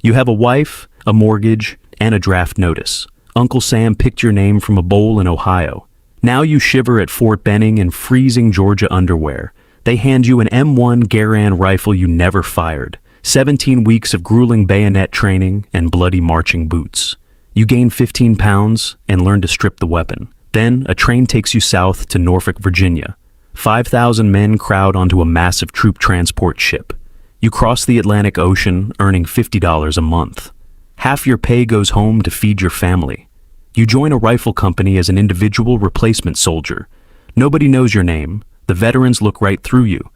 You have a wife, a mortgage, and a draft notice. Uncle Sam picked your name from a bowl in Ohio. Now you shiver at Fort Benning in freezing Georgia underwear. They hand you an M1 Garand rifle you never fired, 17 weeks of grueling bayonet training, and bloody marching boots. You gain 15 pounds and learn to strip the weapon. Then a train takes you south to Norfolk, Virginia. 5,000 men crowd onto a massive troop transport ship. You cross the Atlantic Ocean, earning $50 a month. Half your pay goes home to feed your family. You join a rifle company as an individual replacement soldier. Nobody knows your name. The veterans look right through you.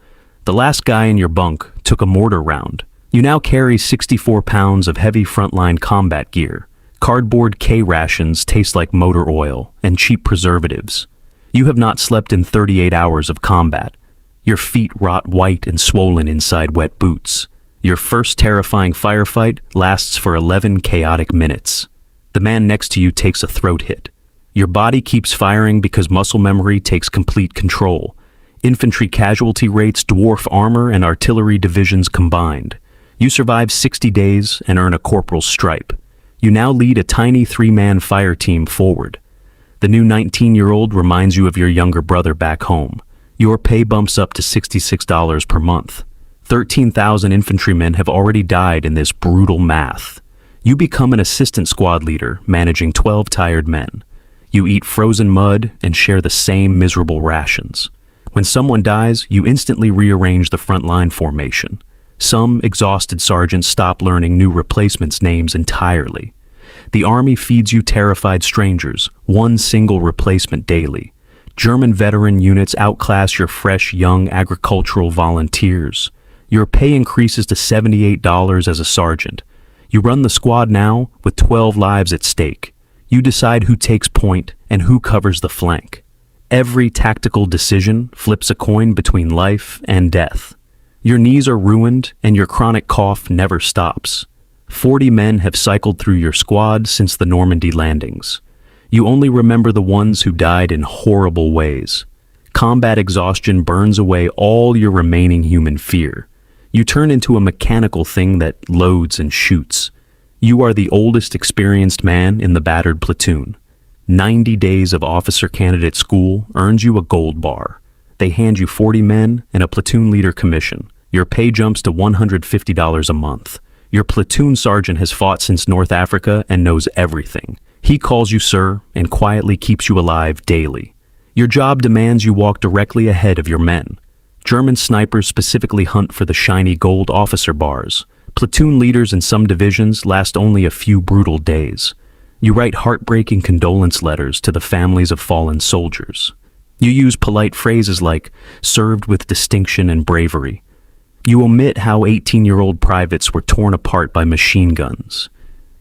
The last guy in your bunk took a mortar round. You now carry 64 pounds of heavy frontline combat gear. Cardboard K rations taste like motor oil and cheap preservatives. You have not slept in 38 hours of combat. Your feet rot white and swollen inside wet boots. Your first terrifying firefight lasts for 11 chaotic minutes. The man next to you takes a throat hit. Your body keeps firing because muscle memory takes complete control. Infantry casualty rates dwarf armor and artillery divisions combined. You survive 60 days and earn a corporal's stripe. You now lead a tiny 3-man fire team forward. The new 19-year-old reminds you of your younger brother back home. Your pay bumps up to $66 per month. 13,000 infantrymen have already died in this brutal math. You become an assistant squad leader, managing 12 tired men. You eat frozen mud and share the same miserable rations. When someone dies, you instantly rearrange the frontline formation. Some exhausted sergeants stop learning new replacements' names entirely. The army feeds you terrified strangers, one single replacement daily. German veteran units outclass your fresh, young agricultural volunteers. Your pay increases to $78 as a sergeant. You run the squad now with 12 lives at stake. You decide who takes point and who covers the flank. Every tactical decision flips a coin between life and death. Your knees are ruined and your chronic cough never stops. 40 men have cycled through your squad since the Normandy landings. You only remember the ones who died in horrible ways. Combat exhaustion burns away all your remaining human fear. You turn into a mechanical thing that loads and shoots. You are the oldest experienced man in the battered platoon. 90 days of officer candidate school earns you a gold bar. They hand you 40 men and a platoon leader commission. Your pay jumps to $150 a month. Your platoon sergeant has fought since North Africa and knows everything. He calls you sir and quietly keeps you alive daily. Your job demands you walk directly ahead of your men. German snipers specifically hunt for the shiny gold officer bars. Platoon leaders in some divisions last only a few brutal days. You write heartbreaking condolence letters to the families of fallen soldiers. You use polite phrases like, served with distinction and bravery. You omit how 18-year-old privates were torn apart by machine guns.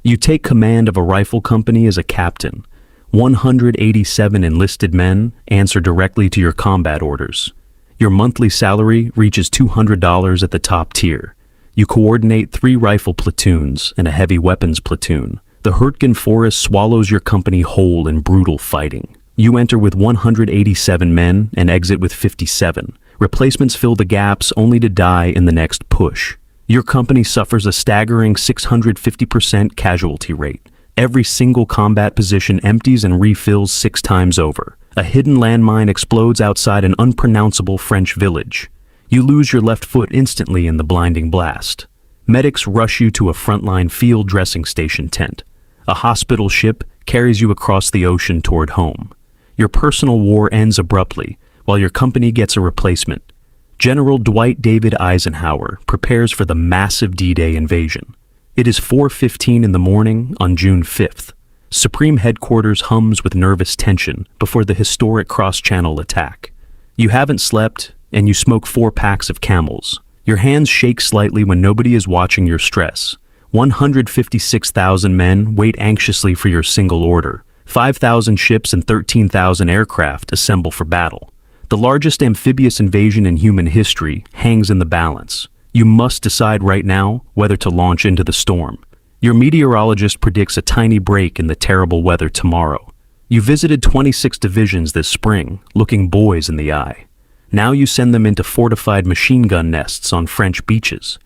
You take command of a rifle company as a captain. 187 enlisted men answer directly to your combat orders. Your monthly salary reaches $200 at the top tier. You coordinate 3 rifle platoons and a heavy weapons platoon. The Hurtgen Forest swallows your company whole in brutal fighting. You enter with 187 men and exit with 57. Replacements fill the gaps only to die in the next push. Your company suffers a staggering 650% casualty rate. Every single combat position empties and refills 6 times over. A hidden landmine explodes outside an unpronounceable French village. You lose your left foot instantly in the blinding blast. Medics rush you to a frontline field dressing station tent. A hospital ship carries you across the ocean toward home. Your personal war ends abruptly, while your company gets a replacement. General Dwight David Eisenhower prepares for the massive D-Day invasion. It is 4:15 in the morning on June 5th. Supreme Headquarters hums with nervous tension before the historic cross-channel attack. You haven't slept, and you smoke 4 packs of Camels. Your hands shake slightly when nobody is watching your stress. 156,000 men wait anxiously for your single order. 5,000 ships and 13,000 aircraft assemble for battle. The largest amphibious invasion in human history hangs in the balance. You must decide right now whether to launch into the storm. Your meteorologist predicts a tiny break in the terrible weather tomorrow. You visited 26 divisions this spring, looking boys in the eye. Now you send them into fortified machine gun nests on French beaches.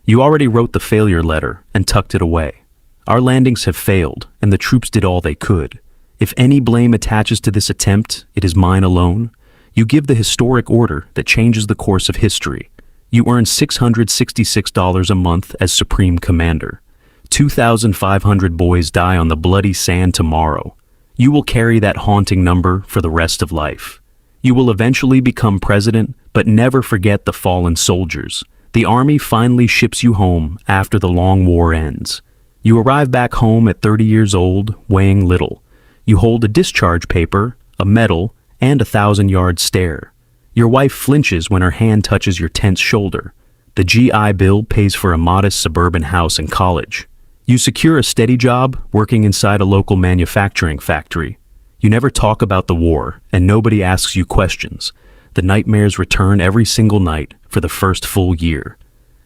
You already wrote the failure letter and tucked it away. Our landings have failed, and the troops did all they could. If any blame attaches to this attempt, it is mine alone. You give the historic order that changes the course of history. You earn $666 a month as Supreme Commander. 2,500 boys die on the bloody sand tomorrow. You will carry that haunting number for the rest of life. You will eventually become president, but never forget the fallen soldiers. The army finally ships you home after the long war ends. You arrive back home at 30 years old, weighing little. You hold a discharge paper, a medal, and a 1,000-yard stare. Your wife flinches when her hand touches your tense shoulder. The GI Bill pays for a modest suburban house and college. You secure a steady job working inside a local manufacturing factory. You never talk about the war, and nobody asks you questions. The nightmares return every single night for the first full year.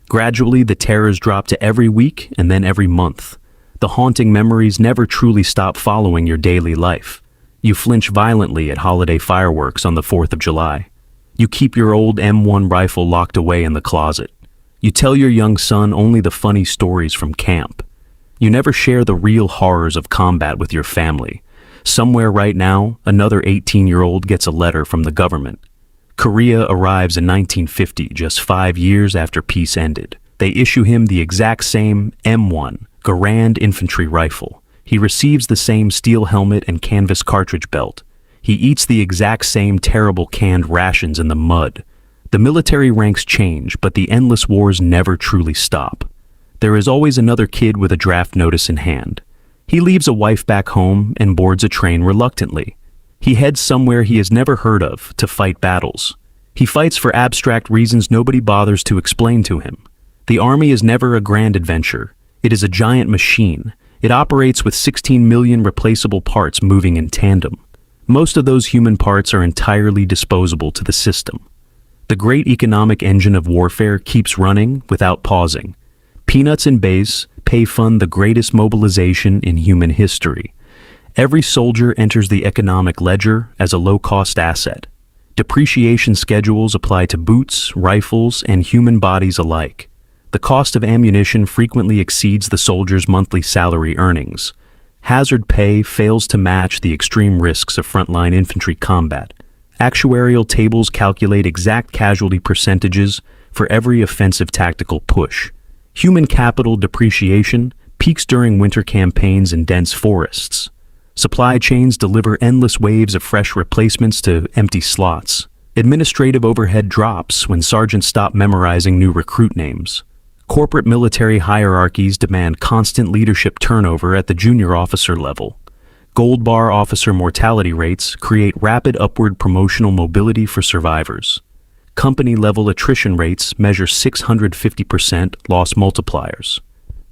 Gradually, the terrors drop to every week and then every month. The haunting memories never truly stop following your daily life. You flinch violently at holiday fireworks on the 4th of July. You keep your old M1 rifle locked away in the closet. You tell your young son only the funny stories from camp. You never share the real horrors of combat with your family. Somewhere right now, another 18-year-old gets a letter from the government. Korea arrives in 1950, just 5 years after peace ended. They issue him the exact same M1, Garand infantry rifle. He receives the same steel helmet and canvas cartridge belt. He eats the exact same terrible canned rations in the mud. The military ranks change, but the endless wars never truly stop. There is always another kid with a draft notice in hand. He leaves a wife back home and boards a train reluctantly. He heads somewhere he has never heard of to fight battles. He fights for abstract reasons nobody bothers to explain to him. The army is never a grand adventure. It is a giant machine. It operates with 16 million replaceable parts moving in tandem. Most of those human parts are entirely disposable to the system. The great economic engine of warfare keeps running without pausing. Peanuts and base pay fund the greatest mobilization in human history. Every soldier enters the economic ledger as a low-cost asset. Depreciation schedules apply to boots, rifles, and human bodies alike. The cost of ammunition frequently exceeds the soldier's monthly salary earnings. Hazard pay fails to match the extreme risks of frontline infantry combat. Actuarial tables calculate exact casualty percentages for every offensive tactical push. Human capital depreciation peaks during winter campaigns in dense forests. Supply chains deliver endless waves of fresh replacements to empty slots. Administrative overhead drops when sergeants stop memorizing new recruit names. Corporate military hierarchies demand constant leadership turnover at the junior officer level. Gold bar officer mortality rates create rapid upward promotional mobility for survivors. Company-level attrition rates measure 650% loss multipliers.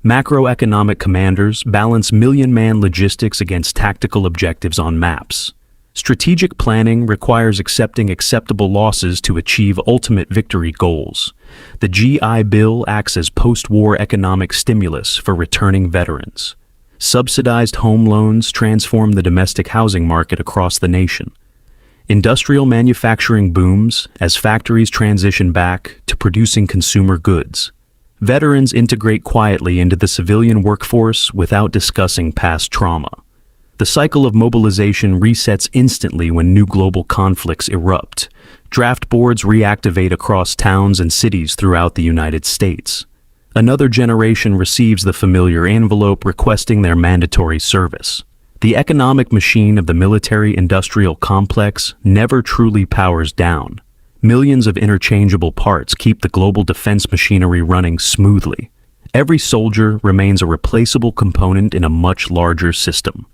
Macroeconomic commanders balance million-man logistics against tactical objectives on maps. Strategic planning requires accepting acceptable losses to achieve ultimate victory goals. The GI Bill acts as post-war economic stimulus for returning veterans. Subsidized home loans transform the domestic housing market across the nation. Industrial manufacturing booms as factories transition back to producing consumer goods. Veterans integrate quietly into the civilian workforce without discussing past trauma. The cycle of mobilization resets instantly when new global conflicts erupt. Draft boards reactivate across towns and cities throughout the United States. Another generation receives the familiar envelope requesting their mandatory service. The economic machine of the military-industrial complex never truly powers down. Millions of interchangeable parts keep the global defense machinery running smoothly. Every soldier remains a replaceable component in a much larger system.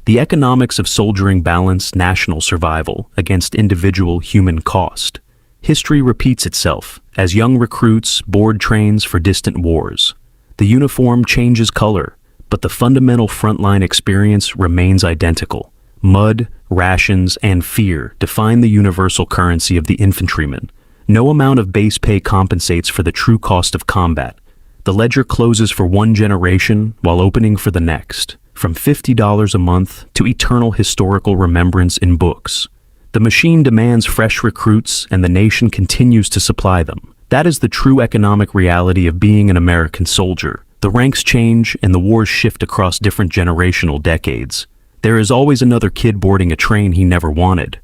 The economics of soldiering balance national survival against individual human cost. History repeats itself as young recruits board trains for distant wars. The uniform changes color, but the fundamental frontline experience remains identical. Mud, rations, and fear define the universal currency of the infantryman. No amount of base pay compensates for the true cost of combat. The ledger closes for one generation while opening for the next, from $50 a month to eternal historical remembrance in books. The machine demands fresh recruits, and the nation continues to supply them. That is the true economic reality of being an American soldier. The ranks change and the wars shift across different generational decades. There is always another kid boarding a train he never wanted,